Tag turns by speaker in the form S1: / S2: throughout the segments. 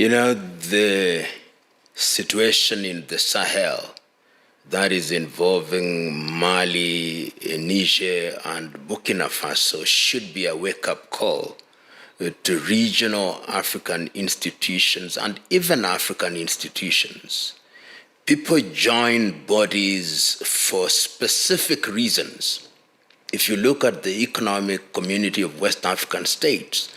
S1: The situation in the Sahel that is involving Mali, Niger, and Burkina Faso should be a wake-up call to regional African institutions and even African institutions. People join bodies for specific reasons. If you look at the Economic Community of West African States,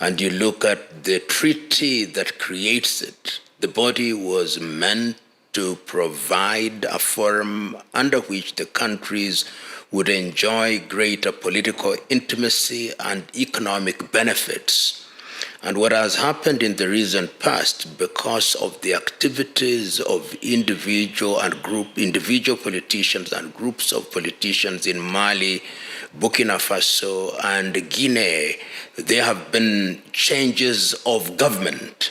S1: and you look at the treaty that creates it, the body was meant to provide a forum under which the countries would enjoy greater political intimacy and economic benefits. And what has happened in the recent past, because of the activities of individual politicians and groups of politicians in Mali, Burkina Faso, and Guinea, there have been changes of government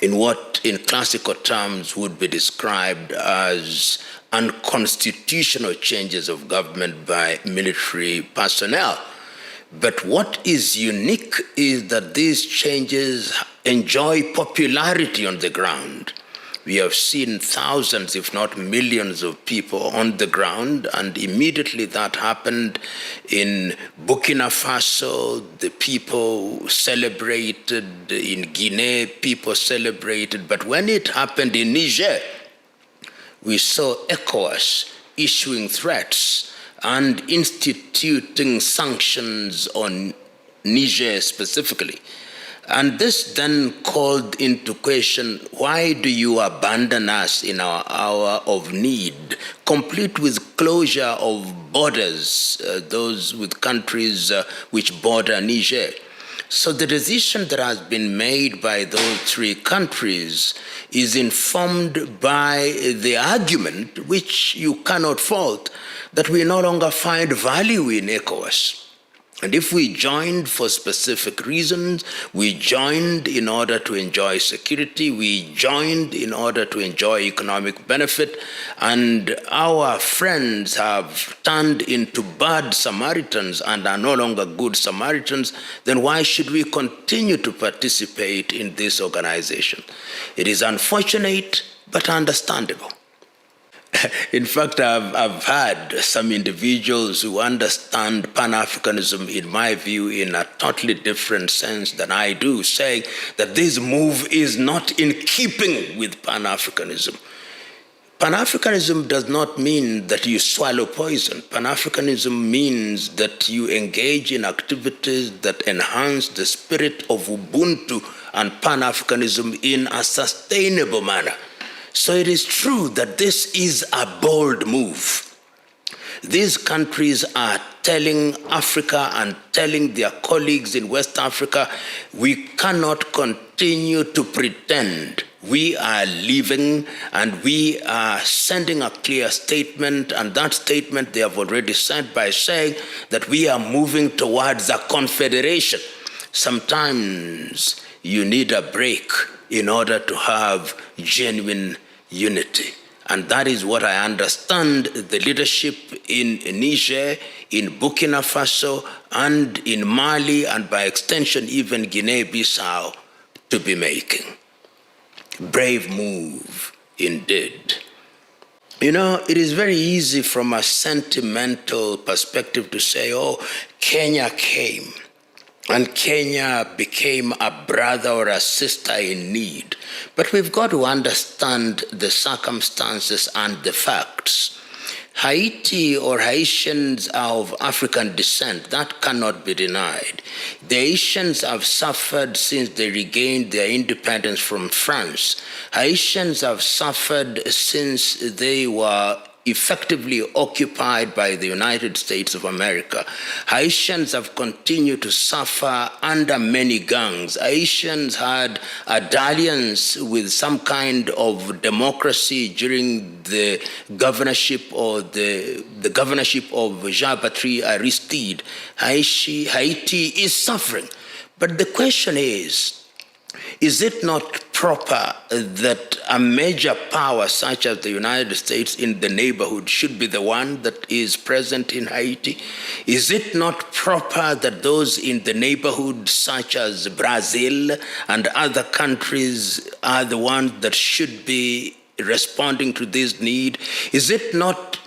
S1: in what in classical terms would be described as unconstitutional changes of government by military personnel. But what is unique is that these changes enjoy popularity on the ground. We have seen thousands, if not millions, of people on the ground, and immediately that happened in Burkina Faso, the people celebrated. In Guinea, people celebrated. But when it happened in Niger, we saw ECOWAS issuing threats and instituting sanctions on Niger specifically. And this then called into question, why do you abandon us in our hour of need, complete with closure of borders, those with countries which border Niger? So the decision that has been made by those three countries is informed by the argument, which you cannot fault, that we no longer find value in ECOWAS. And if we joined for specific reasons, we joined in order to enjoy security, we joined in order to enjoy economic benefit, and our friends have turned into bad Samaritans and are no longer good Samaritans, then why should we continue to participate in this organization? It is unfortunate, but understandable. In fact, I've had some individuals who understand Pan-Africanism, in my view, in a totally different sense than I do, saying that this move is not in keeping with Pan-Africanism. Pan-Africanism does not mean that you swallow poison. Pan-Africanism means that you engage in activities that enhance the spirit of Ubuntu and Pan-Africanism in a sustainable manner. So it is true that this is a bold move. These countries are telling Africa and telling their colleagues in West Africa, we cannot continue to pretend. We are leaving, and we are sending a clear statement, and that statement they have already sent by saying that we are moving towards a confederation. Sometimes you need a break in order to have genuine unity. And that is what I understand the leadership in Niger, in Burkina Faso, and in Mali, and by extension even Guinea-Bissau, to be making. Brave move indeed. It is very easy from a sentimental perspective to say, oh, Kenya came. And Kenya became a brother or a sister in need. But we've got to understand the circumstances and the facts. Haiti or Haitians are of African descent. That cannot be denied. The Haitians have suffered since they regained their independence from France. Haitians have suffered since they were effectively occupied by the United States of America. Haitians have continued to suffer under many gangs. Haitians had a dalliance with some kind of democracy during the governorship or the governorship of Jean-Baptiste Aristide. Haiti is suffering. But the question is it not proper that a major power such as the United States in the neighborhood should be the one that is present in Haiti? Is it not proper that those in the neighborhood such as Brazil and other countries are the ones that should be responding to this need? Is it not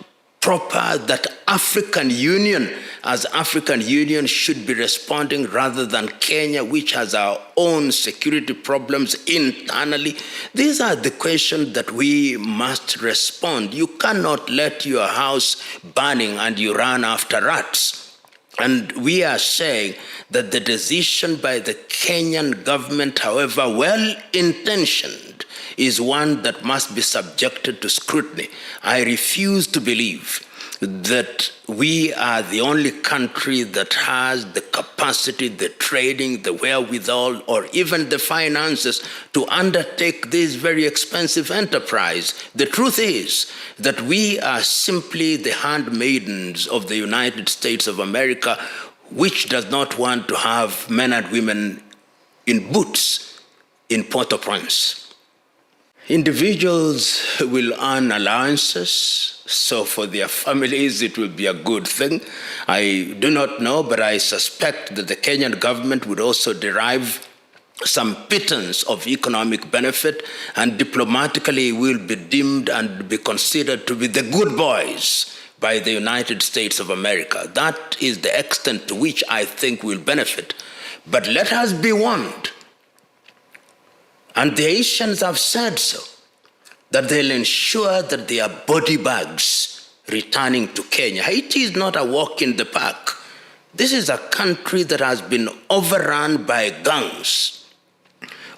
S1: proper that African Union, as African Union, should be responding rather than Kenya, which has our own security problems internally? These are the questions that we must respond. You cannot let your house burning and you run after rats. And we are saying that the decision by the Kenyan government, however well-intentioned, is one that must be subjected to scrutiny. I refuse to believe that we are the only country that has the capacity, the training, the wherewithal, or even the finances to undertake this very expensive enterprise. The truth is that we are simply the handmaidens of the United States of America, which does not want to have men and women in boots in Port-au-Prince. Individuals will earn allowances, so for their families it will be a good thing. I do not know, but I suspect that the Kenyan government would also derive some pittance of economic benefit, and diplomatically will be deemed and be considered to be the good boys by the United States of America. That is the extent to which I think we'll benefit. But let us be warned, and the Haitians have said so, that they'll ensure that there are body bags returning to Kenya. Haiti is not a walk in the park. This is a country that has been overrun by gangs.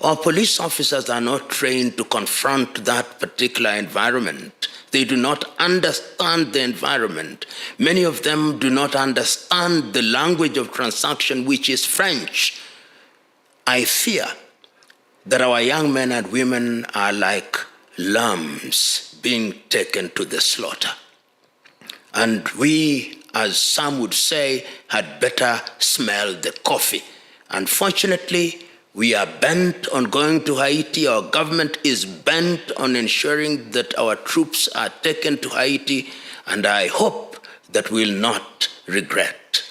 S1: Our police officers are not trained to confront that particular environment. They do not understand the environment. Many of them do not understand the language of transaction, which is French. I fear that our young men and women are like lambs being taken to the slaughter. And we, as some would say, had better smell the coffee. Unfortunately, we are bent on going to Haiti. Our government is bent on ensuring that our troops are taken to Haiti, and I hope that we'll not regret.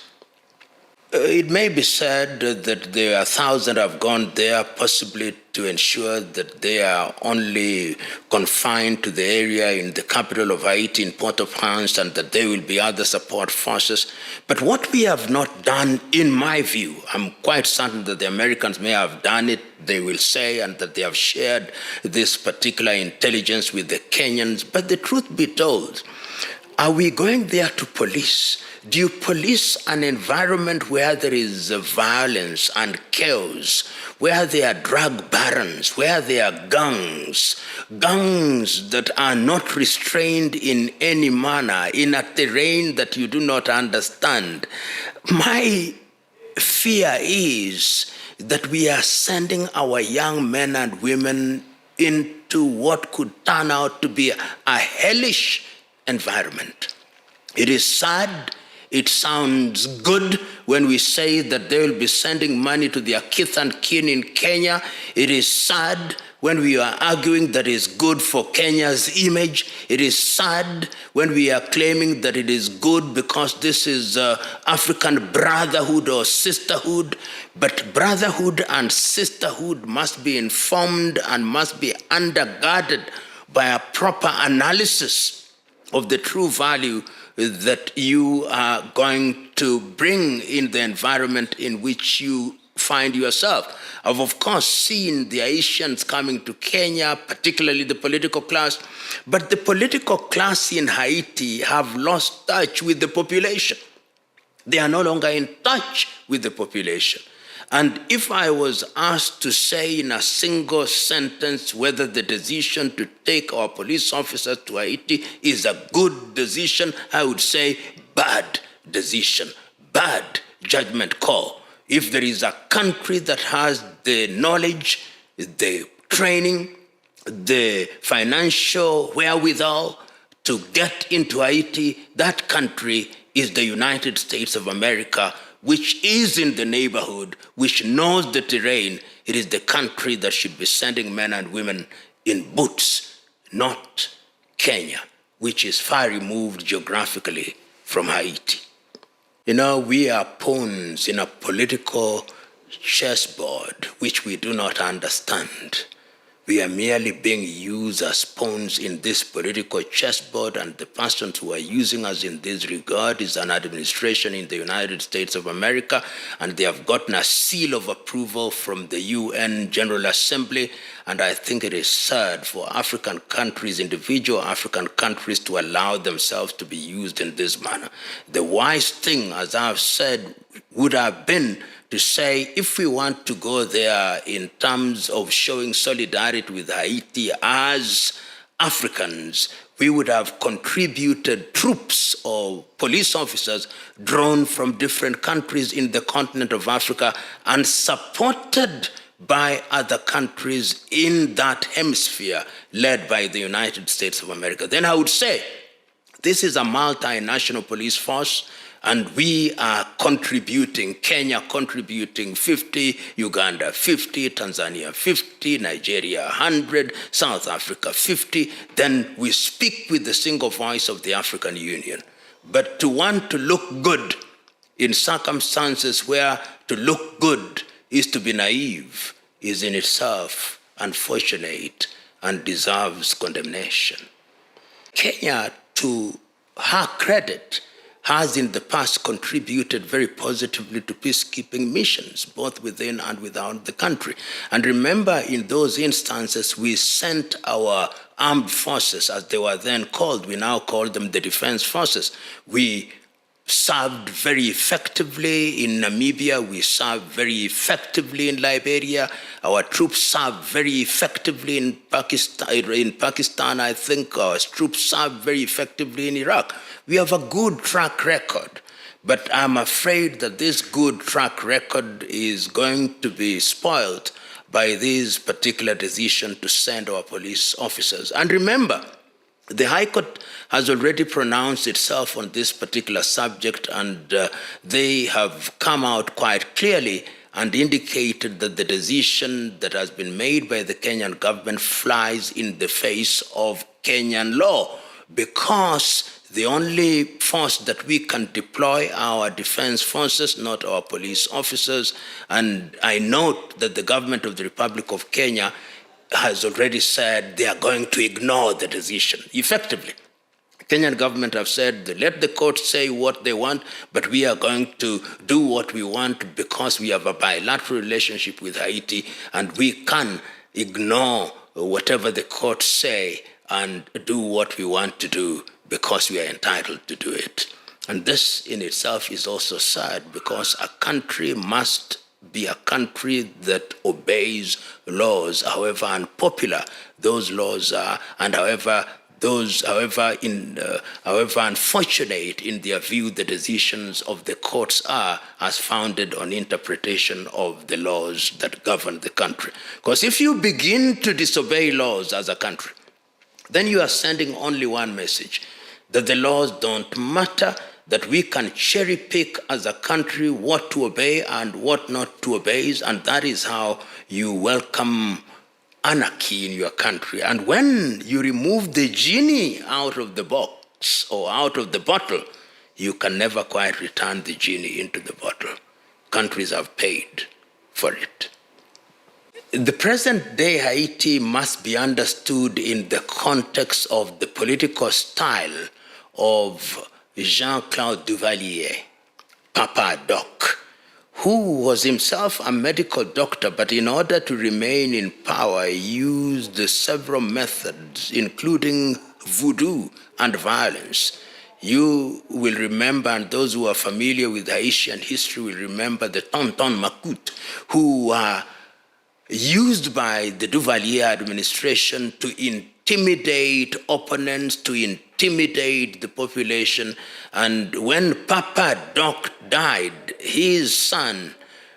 S1: It may be said that there are thousands have gone there possibly to ensure that they are only confined to the area in the capital of Haiti, in Port-au-Prince, and that there will be other support forces. But what we have not done, in my view, I'm quite certain that the Americans may have done it, they will say, and that they have shared this particular intelligence with the Kenyans. But the truth be told, are we going there to police? Do you police an environment where there is violence and chaos, where there are drug barons, where there are gangs that are not restrained in any manner, in a terrain that you do not understand? My fear is that we are sending our young men and women into what could turn out to be a hellish environment. It is sad. It sounds good when we say that they will be sending money to their kith and kin in Kenya. It is sad when we are arguing that it's good for Kenya's image. It is sad when we are claiming that it is good because this is African brotherhood or sisterhood. But brotherhood and sisterhood must be informed and must be undergirded by a proper analysis of the true value that you are going to bring in the environment in which you find yourself. I've of course seen the Haitians coming to Kenya, particularly the political class, but the political class in Haiti have lost touch with the population. They are no longer in touch with the population. And if I was asked to say in a single sentence whether the decision to take our police officers to Haiti is a good decision, I would say bad decision, bad judgment call. If there is a country that has the knowledge, the training, the financial wherewithal to get into Haiti, that country is the United States of America, which is in the neighborhood, which knows the terrain, It is the country that should be sending men and women in boots, not Kenya, which is far removed geographically from Haiti. We are pawns in a political chessboard which we do not understand. We are merely being used as pawns in this political chessboard, and the persons who are using us in this regard is an administration in the United States of America, and they have gotten a seal of approval from the UN General Assembly, and I think it is sad for African countries, individual African countries, to allow themselves to be used in this manner. The wise thing, as I've said, would have been to say, if we want to go there in terms of showing solidarity with Haiti as Africans, we would have contributed troops or police officers drawn from different countries in the continent of Africa and supported by other countries in that hemisphere led by the United States of America. Then I would say, this is a multinational police force, and we are contributing, Kenya contributing 50, Uganda 50, Tanzania 50, Nigeria 100, South Africa 50. Then we speak with the single voice of the African Union. But to want to look good in circumstances where to look good is to be naive is in itself unfortunate and deserves condemnation. Kenya, to her credit, has in the past contributed very positively to peacekeeping missions, both within and without the country. And remember, in those instances, we sent our armed forces, as they were then called, we now call them the defense forces. We served very effectively in Namibia, we served very effectively in Liberia, our troops served very effectively in Pakistan, I think our troops served very effectively in Iraq. We have a good track record, but I'm afraid that this good track record is going to be spoiled by this particular decision to send our police officers. And remember, the High Court has already pronounced itself on this particular subject, and they have come out quite clearly and indicated that the decision that has been made by the Kenyan government flies in the face of Kenyan law, because the only force that we can deploy are our defense forces, not our police officers. And I note that the government of the Republic of Kenya has already said they are going to ignore the decision effectively. Kenyan government have said, let the court say what they want, but we are going to do what we want because we have a bilateral relationship with Haiti, and we can ignore whatever the courts say and do what we want to do because we are entitled to do it. And this in itself is also sad, because a country must be a country that obeys laws, however unpopular those laws are, and however unfortunate in their view the decisions of the courts are, as founded on interpretation of the laws that govern the country. Because if you begin to disobey laws as a country, then you are sending only one message: that the laws don't matter, that we can cherry pick as a country what to obey and what not to obey, and that is how you welcome anarchy in your country. And when you remove the genie out of the box or out of the bottle, you can never quite return the genie into the bottle. Countries have paid for it. The present day Haiti must be understood in the context of the political style of Jean-Claude Duvalier, Papa Doc, who was himself a medical doctor, but in order to remain in power, used several methods, including voodoo and violence. You will remember, and those who are familiar with Haitian history will remember the Tonton Macoute, who were used by the Duvalier administration to intimidate opponents, to intimidate the population. And when Papa Doc died, his son,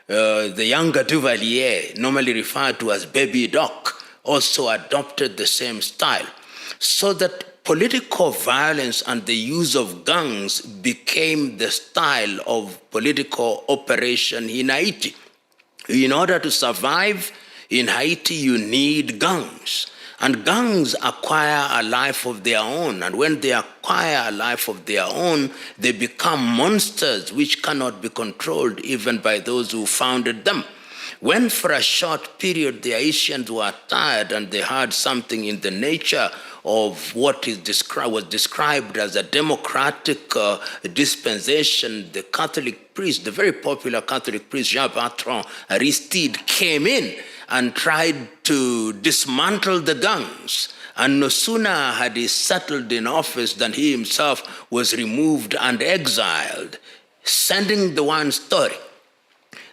S1: the younger Duvalier, normally referred to as Baby Doc, also adopted the same style. So that political violence and the use of gangs became the style of political operation in Haiti. In order to survive in Haiti, you need gangs. And gangs acquire a life of their own. And when they acquire a life of their own, they become monsters which cannot be controlled even by those who founded them. When for a short period the Haitians were tired and they had something in the nature of what was described as a democratic dispensation, the Catholic priest, the very popular Catholic priest Jean-Bertrand Aristide, came in and tried to dismantle the gangs. And no sooner had he settled in office than he himself was removed and exiled, sending the one story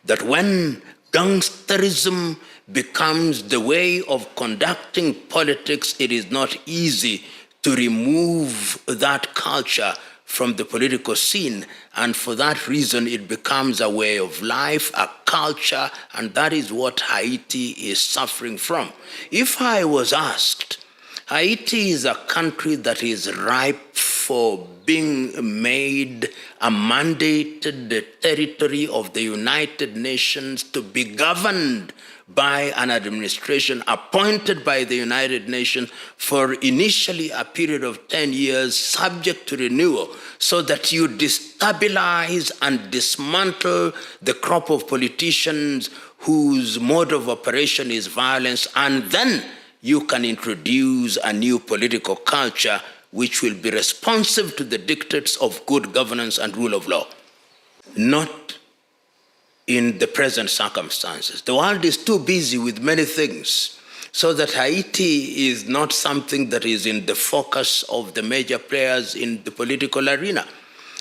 S1: that when gangsterism becomes the way of conducting politics, it is not easy to remove that culture from the political scene. And for that reason, it becomes a way of life, a culture, and that is what Haiti is suffering from. If I was asked, Haiti is a country that is ripe for being made a mandated territory of the United Nations to be governed by an administration appointed by the United Nations for initially a period of 10 years, subject to renewal, so that you destabilize and dismantle the crop of politicians whose mode of operation is violence, and then you can introduce a new political culture which will be responsive to the dictates of good governance and rule of law. Not in the present circumstances. The world is too busy with many things, so that Haiti is not something that is in the focus of the major players in the political arena.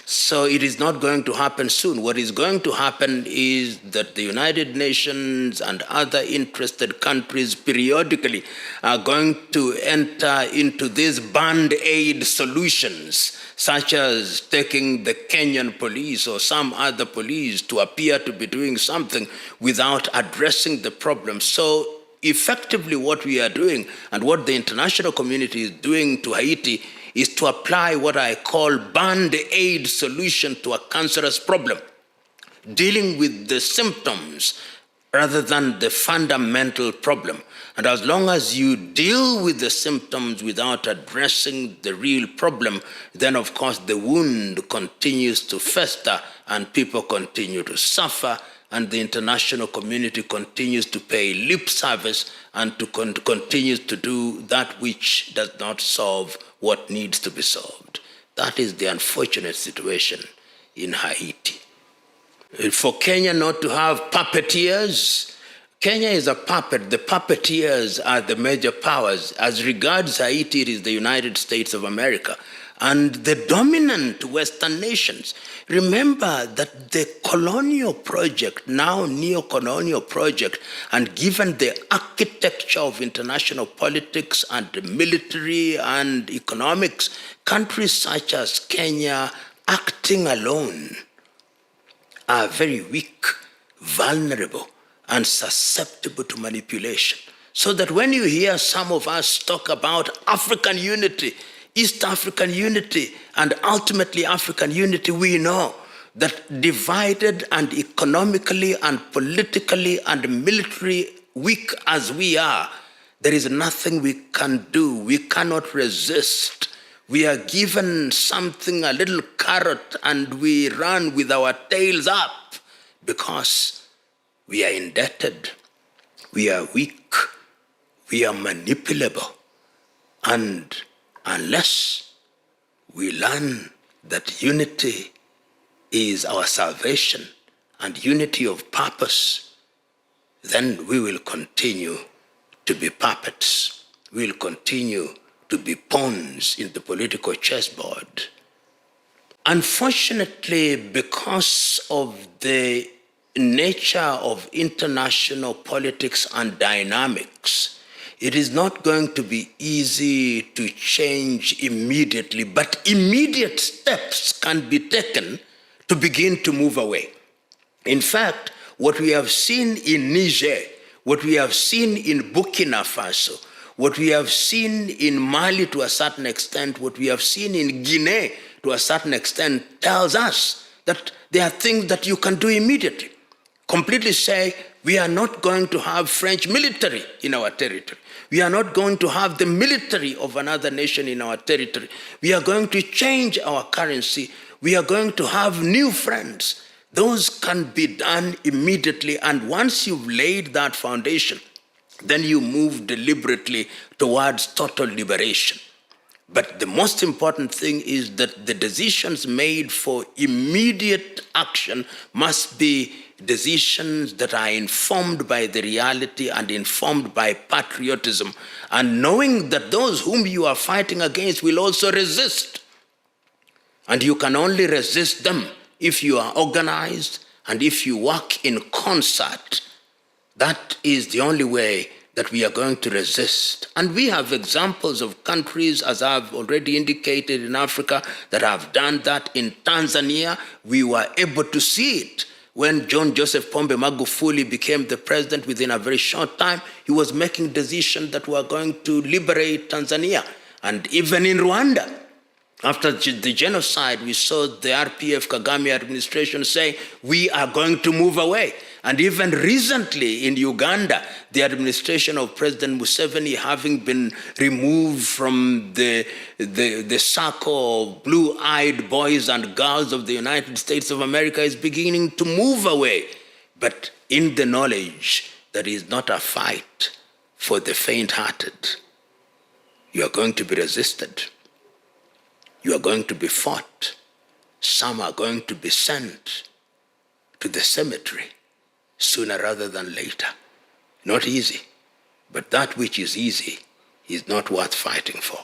S1: So it is not going to happen soon. What is going to happen is that the United Nations and other interested countries periodically are going to enter into these band-aid solutions, such as taking the Kenyan police or some other police to appear to be doing something without addressing the problem. So effectively what we are doing and what the international community is doing to Haiti is to apply what I call band-aid solution to a cancerous problem, dealing with the symptoms rather than the fundamental problem. And as long as you deal with the symptoms without addressing the real problem, then of course the wound continues to fester and people continue to suffer, and the international community continues to pay lip service and to continues to do that which does not solve what needs to be solved. That is the unfortunate situation in Haiti. For Kenya not to have puppeteers, Kenya is a puppet. The puppeteers are the major powers. As regards Haiti, it is the United States of America and the dominant Western nations. Remember that the colonial project, now neo-colonial project, and given the architecture of international politics and military and economics, countries such as Kenya acting alone are very weak, vulnerable, and susceptible to manipulation. So that when you hear some of us talk about African unity, East African unity, and ultimately African unity, we know that divided and economically and politically and militarily weak as we are, there is nothing we can do. We cannot resist. We are given something, a little carrot, and we run with our tails up because we are indebted. We are weak. We are manipulable. And unless we learn that unity is our salvation and unity of purpose, then we will continue to be puppets. We will continue to be pawns in the political chessboard. Unfortunately, because of the nature of international politics and dynamics, it is not going to be easy to change immediately, but immediate steps can be taken to begin to move away. In fact, what we have seen in Niger, what we have seen in Burkina Faso, what we have seen in Mali to a certain extent, what we have seen in Guinea to a certain extent, tells us that there are things that you can do immediately. Completely say, We are not going to have French military in our territory. We are not going to have the military of another nation in our territory. We are going to change our currency. We are going to have new friends. Those can be done immediately. And once you've laid that foundation, then you move deliberately towards total liberation. But the most important thing is that the decisions made for immediate action must be decisions that are informed by the reality and informed by patriotism, and knowing that those whom you are fighting against will also resist. And you can only resist them if you are organized and if you work in concert. That is the only way that we are going to resist. And we have examples of countries, as I've already indicated, in Africa that have done that. In Tanzania, we were able to see it. When John Joseph Pombe Magufuli became the president, within a very short time, he was making decisions that were going to liberate Tanzania. And even in Rwanda, after the genocide, we saw the RPF Kagame administration say, we are going to move away. And even recently in Uganda, the administration of President Museveni, having been removed from the circle of blue-eyed boys and girls of the United States of America, is beginning to move away. But in the knowledge that is not a fight for the faint-hearted. You are going to be resisted. You are going to be fought. Some are going to be sent to the cemetery sooner rather than later. Not easy, but that which is easy is not worth fighting for.